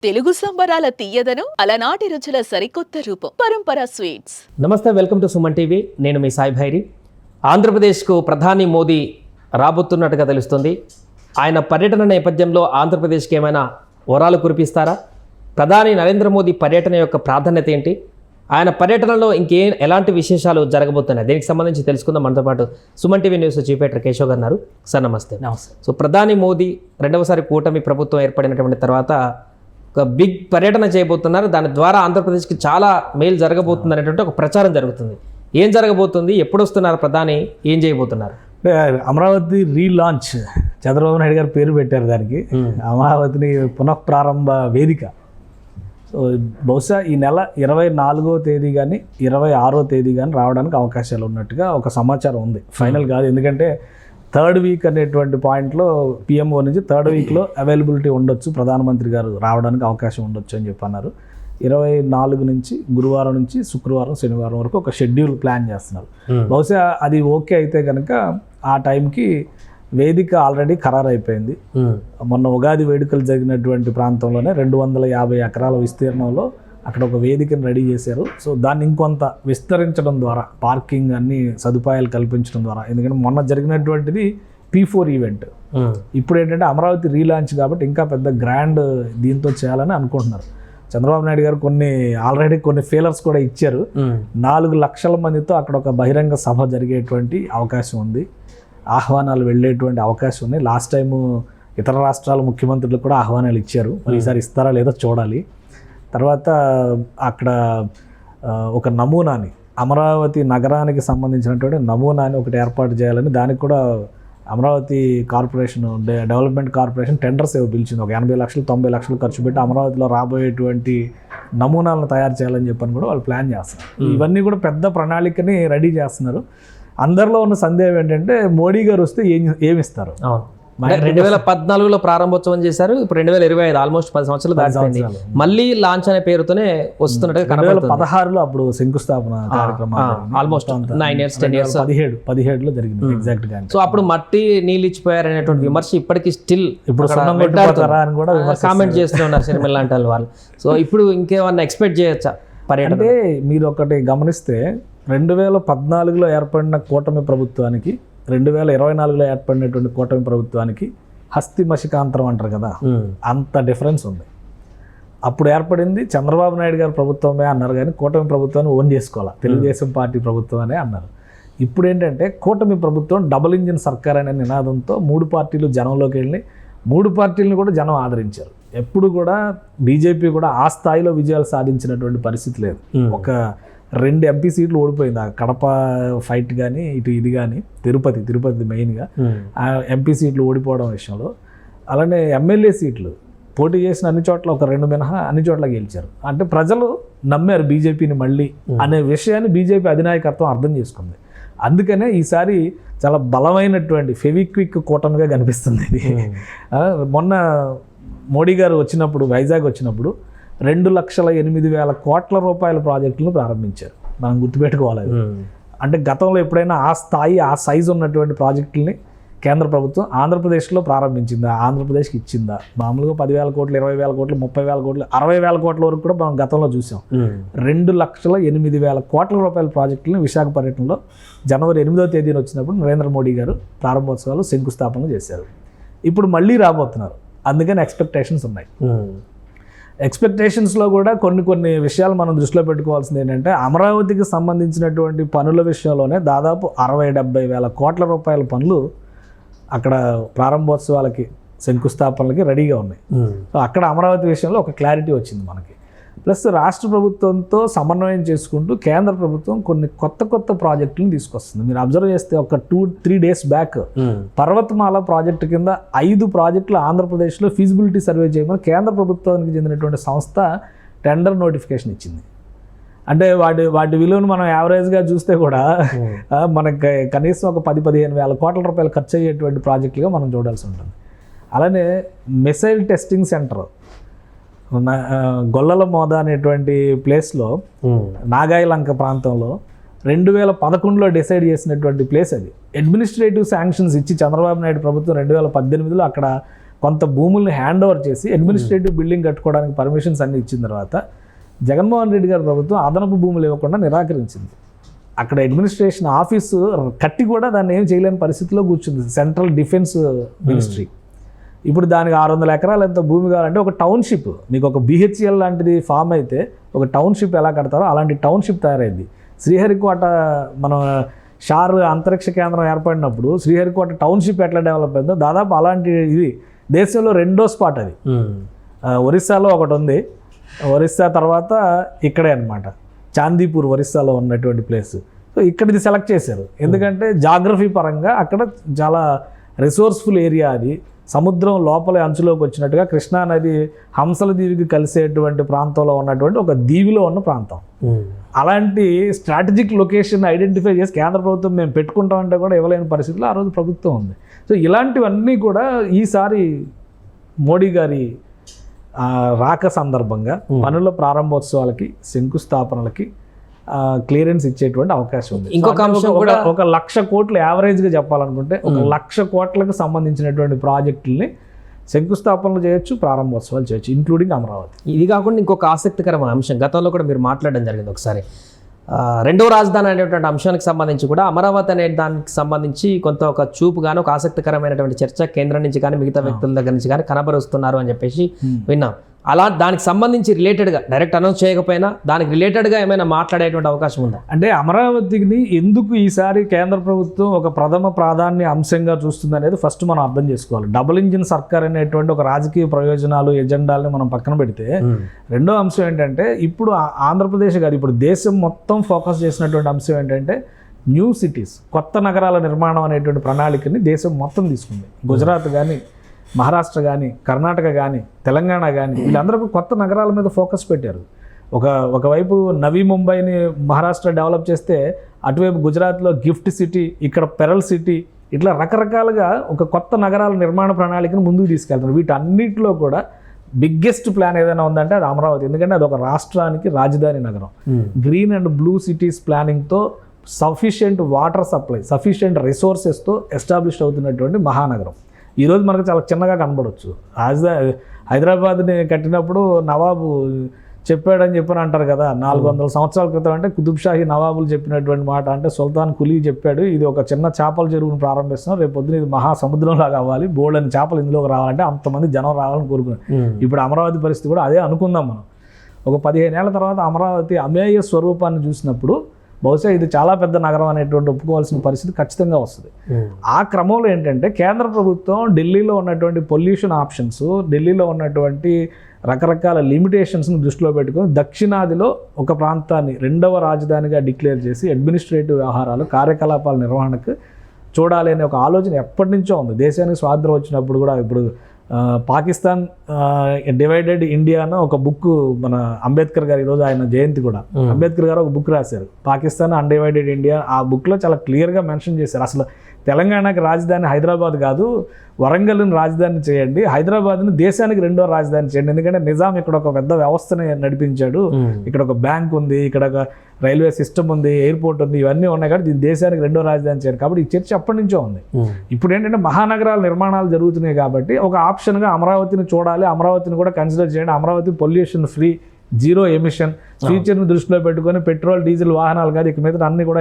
తెలుగు సంబరాల తీయదను అలనాటి రుచుల సరికొత్త రూపం పరంపర స్వీట్స్. నమస్తే, వెల్కమ్ టు సుమన్ టీవీ. నేను మీ సాయి భైరి. ఆంధ్రప్రదేశ్కు ప్రధాని మోదీ రాబోతున్నట్టుగా తెలుస్తుంది. ఆయన పర్యటన నేపథ్యంలో ఆంధ్రప్రదేశ్కి ఏమైనా వరాలు కురిపిస్తారా? ప్రధాని నరేంద్ర మోదీ పర్యటన యొక్క ప్రాధాన్యత ఏంటి? ఆయన పర్యటనలో ఎలాంటి విశేషాలు జరగబోతున్నాయి? దీనికి సంబంధించి తెలుసుకుందాం. మనతో పాటు Suman TV news chief editor Keshav గారు ఉన్నారు. సార్ నమస్తే. నమస్తే. సో ప్రధాని మోదీ రెండవసారి కూటమి ప్రభుత్వం ఏర్పడినటువంటి తర్వాత ఒక బిగ్ పర్యటన చేయబోతున్నారు. దాని ద్వారా ఆంధ్రప్రదేశ్కి చాలా మేలు జరగబోతుంది అనేటువంటి ఒక ప్రచారం జరుగుతుంది. ఏం జరగబోతుంది? ఎప్పుడు వస్తున్నారు ప్రధాని? ఏం చేయబోతున్నారు? అంటే అమరావతి రీలాంచ్ చంద్రబాబు నాయుడు గారు పేరు పెట్టారు దానికి. అమరావతిని పునఃప్రారంభ వేదిక. సో బహుశా ఈ నెల 24వ తేదీ కానీ 26వ తేదీ కానీ రావడానికి అవకాశాలు ఉన్నట్టుగా ఒక సమాచారం ఉంది. ఫైనల్ కాదు, ఎందుకంటే థర్డ్ వీక్ అనేటువంటి పాయింట్లో పిఎంఓ నుంచి థర్డ్ వీక్లో అవైలబిలిటీ ఉండొచ్చు, ప్రధానమంత్రి గారు రావడానికి అవకాశం ఉండొచ్చు అని చెప్పి అన్నారు. 24 నుంచి గురువారం నుంచి శుక్రవారం శనివారం వరకు ఒక షెడ్యూల్ ప్లాన్ చేస్తున్నారు. బహుశా అది ఓకే అయితే కనుక ఆ టైంకి వేదిక ఆల్రెడీ ఖరారు అయిపోయింది. మొన్న ఉగాది వేడుకలు జరిగినటువంటి ప్రాంతంలోనే 250 ఎకరాల విస్తీర్ణంలో అక్కడ ఒక వేదికను రెడీ చేశారు. సో దాన్ని ఇంకొంత విస్తరించడం ద్వారా, పార్కింగ్ అన్ని సదుపాయాలు కల్పించడం ద్వారా, ఎందుకంటే మొన్న జరిగినటువంటిది P4 ఈవెంట్. ఇప్పుడు ఏంటంటే అమరావతి రీలాంచ్ కాబట్టి ఇంకా పెద్ద గ్రాండ్ దీంతో చేయాలని అనుకుంటున్నారు. చంద్రబాబు నాయుడు గారు ఆల్రెడీ కొన్ని ఫీలర్స్ కూడా ఇచ్చారు. 4 లక్షల మందితో అక్కడ ఒక బహిరంగ సభ జరిగేటువంటి అవకాశం ఉంది, ఆహ్వానాలు వెళ్ళేటువంటి అవకాశం ఉంది. లాస్ట్ టైము ఇతర రాష్ట్రాల ముఖ్యమంత్రులు కూడా ఆహ్వానాలు ఇచ్చారు. మరి ఈసారి ఇస్తారా లేదో చూడాలి. తర్వాత అక్కడ ఒక నమూనాని, అమరావతి నగరానికి సంబంధించినటువంటి నమూనాని ఒకటి ఏర్పాటు చేయాలని, దానికి కూడా Amaravati corporation, development corporation tenders పిలిచింది. ఒక 80 లక్షలు 90 లక్షలు ఖర్చు పెట్టి అమరావతిలో రాబోయేటువంటి నమూనాలను తయారు చేయాలని చెప్పని కూడా వాళ్ళు ప్లాన్ చేస్తారు. ఇవన్నీ కూడా పెద్ద ప్రణాళికని రెడీ చేస్తున్నారు. అందరిలో ఉన్న సందేహం ఏంటంటే మోడీ గారు వస్తే ఏమిస్తారు? 2014లో ప్రారంభోత్సవం చేశారు. ఇప్పుడు 2025 ఆల్మోస్ట్ 10 సంవత్సరాలు దాటిపోయింది. మళ్ళీ లాంచ్ అనే పేరుతోనే వస్తున్నట్టుగా 2016లో అప్పుడు శంకుస్థాపన కార్యక్రమం ఆల్మోస్ట్ 9 years 10 years 17లో జరిగింది ఎగ్జాక్ట్ గా. సో అప్పుడు మట్టి నీళ్ళు ఇచ్చిపోయారు అనేటువంటి విమర్శ ఇప్పటికీ స్టిల్ ఇప్పుడు అని కూడా కామెంట్ చేస్తూ ఉన్నారు సినిమా లాంటి వాళ్ళు. సో ఇప్పుడు ఇంకేమన్నా ఎక్స్పెక్ట్ చేయొచ్చా పర్యటన? అంటే మీరు ఒకటి గమనిస్తే 2014లో ఏర్పడిన కూటమి ప్రభుత్వానికి 2024లో ఏర్పడినటువంటి కూటమి ప్రభుత్వానికి హస్తి మషికాంతరం అంటారు కదా, అంత డిఫరెన్స్ ఉంది. అప్పుడు ఏర్పడింది చంద్రబాబు నాయుడు గారి ప్రభుత్వమే అన్నారు, కానీ కూటమి ప్రభుత్వాన్ని ఓన్ చేసుకోవాలి, తెలుగుదేశం పార్టీ ప్రభుత్వం అనే అన్నారు. ఇప్పుడు ఏంటంటే కూటమి ప్రభుత్వం డబుల్ ఇంజిన్ సర్కార్ అనే నినాదంతో 3 పార్టీలు జనంలోకి వెళ్ళి 3 పార్టీలను కూడా జనం ఆదరించారు. ఎప్పుడు కూడా బీజేపీ కూడా ఆ స్థాయిలో విజయాలు సాధించినటువంటి పరిస్థితి లేదు. ఒక 2 ఎంపీ సీట్లు ఓడిపోయింది. ఆ కడప ఫైట్ కానీ ఇది కానీ తిరుపతి మెయిన్గా ఎంపీ సీట్లు ఓడిపోవడం విషయంలో. అలానే ఎమ్మెల్యే సీట్లు పోటీ చేసిన అన్ని చోట్ల ఒక 2 మినహా అన్ని చోట్ల గెలిచారు. అంటే ప్రజలు నమ్మారు బీజేపీని మళ్ళీ అనే విషయాన్ని బీజేపీ అధినాయకత్వం అర్థం చేసుకుంది. అందుకనే ఈసారి చాలా బలమైనటువంటి ఫెవిక్విక్ కూటమిగా కనిపిస్తుంది ఇది. మొన్న మోడీ గారు వచ్చినప్పుడు, వైజాగ్ వచ్చినప్పుడు 2,08,000 కోట్ల రూపాయల ప్రాజెక్టులను ప్రారంభించారు. మనం గుర్తుపెట్టుకోవాలి. అంటే గతంలో ఎప్పుడైనా ఆ స్థాయి, ఆ సైజు ఉన్నటువంటి ప్రాజెక్టులని కేంద్ర ప్రభుత్వం ఆంధ్రప్రదేశ్లో ప్రారంభించిందా, ఆంధ్రప్రదేశ్కి ఇచ్చిందా? మామూలుగా 10,000 కోట్లు, 20,000 కోట్లు, 30,000 కోట్లు, 60,000 కోట్ల వరకు కూడా మనం గతంలో చూసాం. 2,08,000 కోట్ల రూపాయల ప్రాజెక్టులను విశాఖ పర్యటనలో జనవరి 8వ తేదీన వచ్చినప్పుడు నరేంద్ర మోడీ గారు ప్రారంభోత్సవాలు శంకుస్థాపన చేశారు. ఇప్పుడు మళ్ళీ రాబోతున్నారు. అందుకని ఎక్స్పెక్టేషన్స్ ఉన్నాయి. ఎక్స్పెక్టేషన్స్లో కూడా కొన్ని విషయాలు మనం దృష్టిలో పెట్టుకోవాల్సింది ఏంటంటే, అమరావతికి సంబంధించినటువంటి పనుల విషయంలోనే దాదాపు 60-70 వేల కోట్ల రూపాయల పనులు అక్కడ ప్రారంభోత్సవాలకి, శంకుస్థాపనలకి రెడీగా ఉన్నాయి. సో అక్కడ అమరావతి విషయంలో ఒక క్లారిటీ వచ్చింది మనకి. ప్లస్ రాష్ట్ర ప్రభుత్వంతో సమన్వయం చేసుకుంటూ కేంద్ర ప్రభుత్వం కొన్ని కొత్త ప్రాజెక్టులను తీసుకొస్తుంది. మీరు అబ్జర్వ్ చేస్తే ఒక 2-3 డేస్ బ్యాక్ పర్వతమాల ప్రాజెక్టు కింద 5 ప్రాజెక్టులు ఆంధ్రప్రదేశ్లో ఫీజిబిలిటీ సర్వే చేయమని కేంద్ర ప్రభుత్వానికి చెందినటువంటి సంస్థ టెండర్ నోటిఫికేషన్ ఇచ్చింది. అంటే వాటి విలువను మనం యావరేజ్గా చూస్తే కూడా మనకి కనీసం ఒక 10-15 వేల కోట్ల రూపాయలు ఖర్చు అయ్యేటువంటి ప్రాజెక్టులుగా మనం చూడాల్సి ఉంటుంది. అలానే మిసైల్ టెస్టింగ్ సెంటర్ గొల్లల మోద అనేటువంటి ప్లేస్లో, నాగాయలంక ప్రాంతంలో 2011లో డిసైడ్ చేసినటువంటి ప్లేస్ అది. అడ్మినిస్ట్రేటివ్ శాంక్షన్స్ ఇచ్చి చంద్రబాబు నాయుడు ప్రభుత్వం 2018లో అక్కడ కొంత భూముల్ని హ్యాండ్ ఓవర్ చేసి అడ్మినిస్ట్రేటివ్ బిల్డింగ్ కట్టుకోవడానికి పర్మిషన్స్ అన్ని ఇచ్చిన తర్వాత జగన్మోహన్ రెడ్డి గారి ప్రభుత్వం అదనపు భూములు ఇవ్వకుండా నిరాకరించింది. అక్కడ అడ్మినిస్ట్రేషన్ ఆఫీసు కట్టి కూడా దాన్ని ఏం చేయలేని పరిస్థితిలో కూర్చుంది సెంట్రల్ డిఫెన్స్ మినిస్ట్రీ. ఇప్పుడు దానికి 600 ఎకరాలు ఎంత భూమి కావాలంటే ఒక టౌన్షిప్, మీకు ఒక BHEL లాంటిది ఫామ్ అయితే ఒక టౌన్షిప్ ఎలా కడతారో అలాంటి టౌన్షిప్ తయారైంది. శ్రీహరికోట మన షార్ అంతరిక్ష కేంద్రం ఏర్పడినప్పుడు శ్రీహరికోట టౌన్షిప్ ఎట్లా డెవలప్ అయిందో దాదాపు అలాంటి ఇది దేశంలో 2వ స్పాట్ అది. ఒరిస్సాలో ఒకటి ఉంది, ఒరిస్సా తర్వాత ఇక్కడే అనమాట చాందీపూర్ ఒరిస్సాలో ఉన్నటువంటి ప్లేస్. సో ఇక్కడిది సెలెక్ట్ చేశారు ఎందుకంటే జాగ్రఫీ పరంగా అక్కడ చాలా రిసోర్స్ఫుల్ ఏరియా అది. సముద్రం లోపల అంచులోకి వచ్చినట్టుగా కృష్ణా నది హంసల దీవికి కలిసేటువంటి ప్రాంతంలో ఉన్నటువంటి ఒక దీవిలో ఉన్న ప్రాంతం. అలాంటి స్ట్రాటజిక్ లొకేషన్ ఐడెంటిఫై చేసి కేంద్ర ప్రభుత్వం మేము పెట్టుకుంటామంటే కూడా ఇవ్వలేని పరిస్థితిలో ఆ రోజు ప్రభుత్వం ఉంది. సో ఇలాంటివన్నీ కూడా ఈసారి మోడీ గారి రాక సందర్భంగా పనుల ప్రారంభోత్సవాలకి శంకుస్థాపనలకి క్లియరెన్స్ ఇచ్చేటువంటి అవకాశం ఉంది. ఇంకొక అంశం కూడా 1,00,000 కోట్లు యావరేజ్గా చెప్పాలనుకుంటే 1,00,000 కోట్లకు సంబంధించినటువంటి ప్రాజెక్టుల్ని శంకుస్థాపనలు చేయొచ్చు, ప్రారంభోత్సవాలు చేయొచ్చు, ఇంక్లూడింగ్ అమరావతి. ఇది కాకుండా ఇంకొక ఆసక్తికరమైన అంశం గతంలో కూడా మీరు మాట్లాడడం జరిగింది ఒకసారి, రెండవ రాజధాని అనేటువంటి అంశానికి సంబంధించి కూడా అమరావతి అనే దానికి సంబంధించి కొంత ఒక చూపు కానీ ఒక ఆసక్తికరమైనటువంటి చర్చ కేంద్రం నుంచి కానీ మిగతా వ్యక్తుల దగ్గర నుంచి కానీ కనబరుస్తున్నారు అని చెప్పేసి విన్నాం. అలా దానికి సంబంధించి రిలేటెడ్గా డైరెక్ట్ అనౌన్స్ చేయకపోయినా దానికి రిలేటెడ్గా ఏమైనా మాట్లాడేటువంటి అవకాశం ఉందా? అంటే అమరావతిని ఎందుకు ఈసారి కేంద్ర ప్రభుత్వం ఒక ప్రథమ ప్రాధాన్య అంశంగా చూస్తుంది అనేది ఫస్ట్ మనం అర్థం చేసుకోవాలి. డబుల్ ఇంజిన్ సర్కార్ అనేటువంటి ఒక రాజకీయ ప్రయోజనాలు ఎజెండాలని మనం పక్కన పెడితే రెండో అంశం ఏంటంటే ఇప్పుడు ఆంధ్రప్రదేశ్ కాదు ఇప్పుడు దేశం మొత్తం ఫోకస్ చేసినటువంటి అంశం ఏంటంటే న్యూ సిటీస్, కొత్త నగరాల నిర్మాణం అనేటువంటి ప్రణాళికని దేశం మొత్తం తీసుకుంది. గుజరాత్ కానీ, మహారాష్ట్ర కానీ, కర్ణాటక కానీ, తెలంగాణ కానీ వీళ్ళందరూ కొత్త నగరాల మీద ఫోకస్ పెట్టారు. ఒకవైపు నవీ ముంబైని మహారాష్ట్ర డెవలప్ చేస్తే అటువైపు గుజరాత్లో గిఫ్ట్ సిటీ, ఇక్కడ పెరల్ సిటీ, ఇట్లా రకరకాలుగా ఒక కొత్త నగరాల నిర్మాణ ప్రణాళికను ముందుకు తీసుకెళ్తున్నారు. వీటన్నిటిలో కూడా బిగ్గెస్ట్ ప్లాన్ ఏదైనా ఉందంటే అది అమరావతి. ఎందుకంటే అది ఒక రాష్ట్రానికి రాజధాని నగరం. గ్రీన్ అండ్ బ్లూ సిటీస్ ప్లానింగ్తో సఫిషియెంట్ వాటర్ సప్లై, సఫిషియెంట్ రిసోర్సెస్తో ఎస్టాబ్లిష్ అవుతున్నటువంటి మహానగరం. ఈరోజు మనకు చాలా చిన్నగా కనబడవచ్చు. హైదరాబాద్ని కట్టినప్పుడు నవాబు చెప్పాడని చెప్పని అంటారు కదా, 400 సంవత్సరాల క్రితం అంటే కుతుబ్షాహీ నవాబులు చెప్పినటువంటి మాట. అంటే సుల్తాన్ కులీ చెప్పాడు, ఇది ఒక చిన్న చేపల చెరువును ప్రారంభిస్తున్నాం, రేపు పొద్దున ఇది మహాసముద్రంలాగా అవ్వాలి, బోల్డని చేపలు ఇందులోకి రావాలంటే అంతమంది జనం రావాలని కోరుకున్నాం. ఇప్పుడు అమరావతి పరిస్థితి కూడా అదే అనుకుందాం మనం. ఒక 15 ఏళ్ల తర్వాత అమరావతి అమేయ స్వరూపాన్ని చూసినప్పుడు బహుశా ఇది చాలా పెద్ద నగరం అనేటువంటి ఒప్పుకోవాల్సిన పరిస్థితి ఖచ్చితంగా వస్తుంది. ఆ క్రమంలో ఏంటంటే కేంద్ర ప్రభుత్వం ఢిల్లీలో ఉన్నటువంటి పొల్యూషన్ ఆప్షన్స్, ఢిల్లీలో ఉన్నటువంటి రకరకాల లిమిటేషన్స్ని దృష్టిలో పెట్టుకొని దక్షిణాదిలో ఒక ప్రాంతాన్ని 2వ రాజధానిగా డిక్లేర్ చేసి అడ్మినిస్ట్రేటివ్ వ్యవహారాలు, కార్యకలాపాల నిర్వహణకు చూడాలి అనే ఒక ఆలోచన ఎప్పటి నుంచో ఉంది. దేశానికి స్వాతంత్రం వచ్చినప్పుడు కూడా ఇప్పుడు పాకిస్తాన్ డివైడెడ్ ఇండియా అన్న ఒక బుక్ మన అంబేద్కర్ గారు, ఈరోజు ఆయన జయంతి కూడా, అంబేద్కర్ గారు ఒక బుక్ రాశారు పాకిస్తాన్ అన్డివైడెడ్ ఇండియా. ఆ బుక్లో చాలా క్లియర్గా మెన్షన్ చేశారు అసలు తెలంగాణకి రాజధాని హైదరాబాద్ కాదు, వరంగల్ని రాజధాని చేయండి, హైదరాబాద్ని దేశానికి 2వ రాజధాని చేయండి. ఎందుకంటే నిజాం ఇక్కడ ఒక పెద్ద వ్యవస్థని నడిపించాడు, ఇక్కడ ఒక బ్యాంక్ ఉంది, ఇక్కడ ఒక రైల్వే సిస్టమ్ ఉంది, ఎయిర్పోర్ట్ ఉంది, ఇవన్నీ ఉన్నాయి కాబట్టి దీని దేశానికి 2వ రాజధాని చేయండి. కాబట్టి ఈ చర్చ అప్పటి నుంచో ఉంది. ఇప్పుడు ఏంటంటే మహానగరాల నిర్మాణాలు జరుగుతున్నాయి కాబట్టి ఒక ఆప్షన్గా అమరావతిని చూడాలి, అమరావతిని కూడా కన్సిడర్ చేయండి. Amaravati pollution free, zero emission, ఫ్యూచర్ని దృష్టిలో పెట్టుకొని పెట్రోల్ డీజిల్ వాహనాలు కాదు, ఇక మీద అన్ని కూడా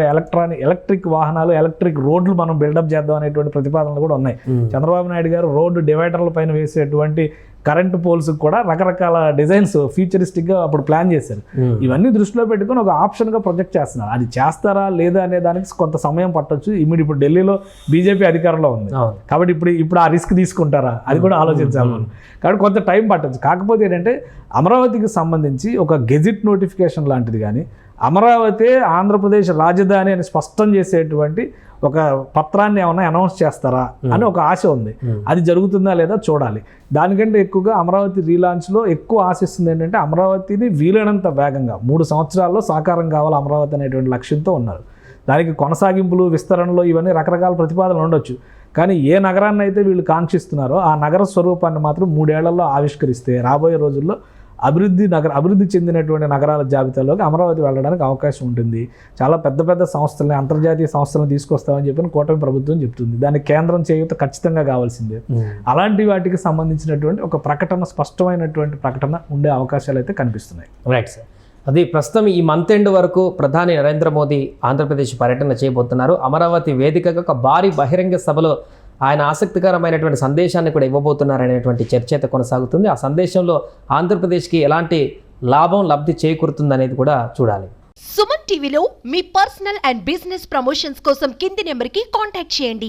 ఎలక్ట్రిక్ వాహనాలు, ఎలక్ట్రిక్ రోడ్లు మనం బిల్డప్ చేద్దాం అనేటువంటి ప్రతిపాదనలు కూడా ఉన్నాయి. చంద్రబాబు నాయుడు గారు రోడ్డు డివైడర్ల పైన వేసేటువంటి కరెంట్ పోల్స్ కూడా రకరకాల డిజైన్స్ ఫ్యూచరిస్టిక్గా అప్పుడు ప్లాన్ చేశారు. ఇవన్నీ దృష్టిలో పెట్టుకొని ఒక ఆప్షన్గా ప్రొజెక్ట్ చేస్తున్నారు. అది చేస్తారా లేదా అనే దానికి కొంత సమయం పట్టొచ్చు. ఇప్పుడు ఢిల్లీలో బీజేపీ అధికారంలో ఉంది కాబట్టి ఇప్పుడు ఆ రిస్క్ తీసుకుంటారా అది కూడా ఆలోచించాలి మనం. కాబట్టి కొంత టైం పట్టొచ్చు. కాకపోతే ఏంటంటే అమరావతికి సంబంధించి ఒక గెజిట్ నోటిఫికేషన్ లాంటిది కానీ, అమరావతి ఆంధ్రప్రదేశ్ రాజధాని అని స్పష్టం చేసేటువంటి ఒక పత్రాన్ని ఏమైనా అనౌన్స్ చేస్తారా అని ఒక ఆశ ఉంది. అది జరుగుతుందా లేదా చూడాలి. దానికంటే ఎక్కువగా అమరావతి రీలాంచ్లో ఎక్కువ ఆశిస్తుంది ఏంటంటే అమరావతిని వీలైనంత వేగంగా 3 సంవత్సరాల్లో సాకారం కావాలి అమరావతి అనేటువంటి లక్ష్యంతో ఉన్నారు. దానికి కొనసాగింపులు, విస్తరణలో ఇవన్నీ రకరకాల ప్రతిపాదనలు ఉండొచ్చు. కానీ ఏ నగరాన్ని అయితే వీళ్ళు కాంక్షిస్తున్నారో ఆ నగర స్వరూపాన్ని మాత్రం 3 ఏళ్లలో ఆవిష్కరిస్తే రాబోయే రోజుల్లో అభివృద్ధి చెందినటువంటి నగరాల జాబితాలోకి అమరావతి వెళ్ళడానికి అవకాశం ఉంటుంది. చాలా పెద్ద పెద్ద సంస్థలని, అంతర్జాతీయ సంస్థలను తీసుకొస్తామని చెప్పి కూటమి ప్రభుత్వం చెప్తుంది. దానికి కేంద్రం చేయూత ఖచ్చితంగా కావాల్సిందే. అలాంటి వాటికి సంబంధించినటువంటి ఒక ప్రకటన, స్పష్టమైనటువంటి ప్రకటన ఉండే అవకాశాలు అయితే కనిపిస్తున్నాయి. Right sir. అది ప్రస్తుతం ఈ మంత్ ఎండ్ వరకు ప్రధాని నరేంద్ర మోదీ ఆంధ్రప్రదేశ్ పర్యటన చేయబోతున్నారు. అమరావతి వేదికగా ఒక భారీ బహిరంగ సభలో ఆయన ఆసక్తికరమైనటువంటి సందేశాన్ని కూడా ఇవ్వబోతున్నారనేటువంటి చర్చ అయితే కొనసాగుతుంది. ఆ సందేశంలో ఆంధ్రప్రదేశ్కి ఎలాంటి లబ్ధి చేకూరుతుందనేది కూడా చూడాలి. సుమన్ టీవీలో మీ పర్సనల్ అండ్ బిజినెస్ ప్రమోషన్స్ కోసం కింది నెంబర్కి కాంటాక్ట్ చేయండి.